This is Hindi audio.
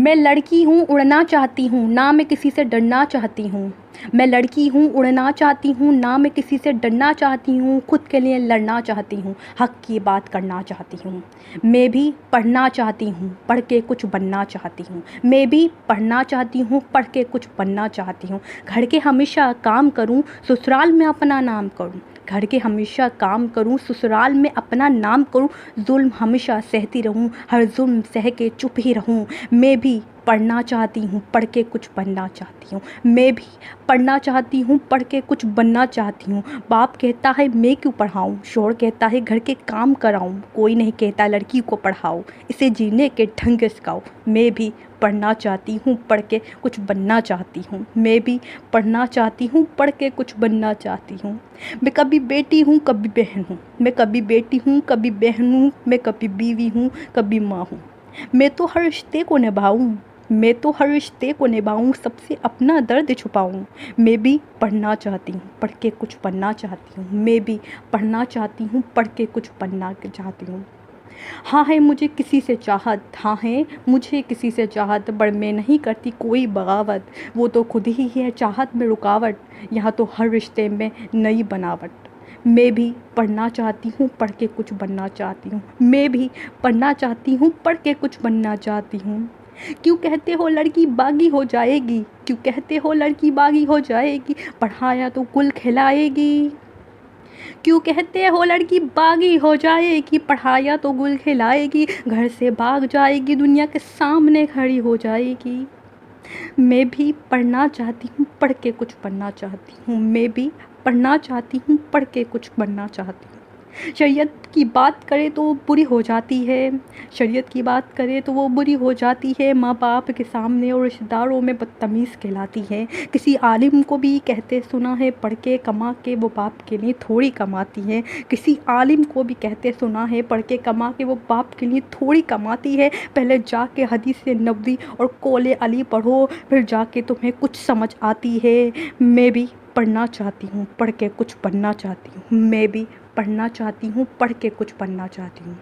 मैं लड़की हूँ उड़ना चाहती हूँ, ना मैं किसी से डरना चाहती हूँ। मैं लड़की हूँ उड़ना चाहती हूँ, ना मैं किसी से डरना चाहती हूँ। खुद के लिए लड़ना चाहती हूँ, हक़ की बात करना चाहती हूँ। मैं भी पढ़ना चाहती हूँ, पढ़ के कुछ बनना चाहती हूँ। मैं भी पढ़ना चाहती हूँ, पढ़ के कुछ बनना चाहती हूँ। घर के हमेशा काम करूँ, ससुराल में अपना नाम करूँ। घर के हमेशा काम करूँ, ससुराल में अपना नाम करूँ। ज़ुल्म हमेशा सहती रहूँ, हर ज़ुल्म सह के चुप ही रहूँ। मैं भी पढ़ना चाहती हूँ, पढ़ के कुछ बनना चाहती हूँ। मैं भी पढ़ना चाहती हूँ, पढ़ के कुछ बनना चाहती हूँ। बाप कहता है मैं क्यों पढ़ाऊँ, शौहर कहता है घर के काम कराऊँ। कोई नहीं कहता लड़की को पढ़ाओ, इसे जीने के ढंग सिखाओ। मैं भी पढ़ना चाहती हूँ, पढ़ के कुछ बनना चाहती हूँ। मैं भी पढ़ना चाहती हूँ, पढ़ के कुछ बनना चाहती हूँ। मैं कभी बेटी हूँ, कभी बहन हूँ। मैं कभी बेटी हूँ, कभी बहन हूँ। मैं कभी बीवी हूँ, कभी माँ हूँ। मैं तो हर रिश्ते को निभाऊँ, मैं तो हर रिश्ते को निभाऊँ, सबसे अपना दर्द छुपाऊँ। मैं भी पढ़ना चाहती हूँ, पढ़ के कुछ बनना चाहती हूँ। मैं भी पढ़ना चाहती हूँ, पढ़ के कुछ बनना चाहती हूँ। हाँ है मुझे किसी से चाहत, हाँ है मुझे किसी से चाहत, पर मैं नहीं करती कोई बगावत। वो तो खुद ही है चाहत में रुकावट, यहाँ तो हर रिश्ते में नई बनावट। मैं भी पढ़ना चाहती हूँ, पढ़ के कुछ बनना चाहती हूँ। मैं भी पढ़ना चाहती हूँ, पढ़ के कुछ बनना चाहती हूँ। क्यों कहते हो लड़की बागी हो जाएगी, क्यों कहते हो लड़की बागी हो जाएगी, पढ़ाया तो गुल खिलाएगी। क्यों कहते हो लड़की बागी हो जाएगी, पढ़ाया तो गुल खिलाएगी। घर से भाग जाएगी, दुनिया के सामने खड़ी हो जाएगी। मैं भी पढ़ना चाहती हूँ, पढ़ के कुछ बनना चाहती हूँ। मैं भी पढ़ना चाहती हूँ, पढ़ के कुछ बनना चाहती हूँ। शरीयत की बात करें तो वो बुरी हो जाती है, शरीयत की बात करें तो वो बुरी हो जाती है। माँ बाप के सामने और रिश्तेदारों में बदतमीज़ कहलाती है। किसी आलिम को भी कहते सुना है, पढ़ के कमा के वो बाप के लिए थोड़ी कमाती है। किसी आलिम को भी कहते सुना है, पढ़ के कमा के वो बाप के लिए थोड़ी कमाती है। पहले जाके हदीस नबवी और कौले अली पढ़ो, फिर जाके तुम्हें कुछ समझ आती है। मैं भी पढ़ना चाहती हूँ, पढ़ के कुछ बनना चाहती हूँ। मैं भी पढ़ना चाहती हूँ, पढ़ के कुछ बनना चाहती हूँ।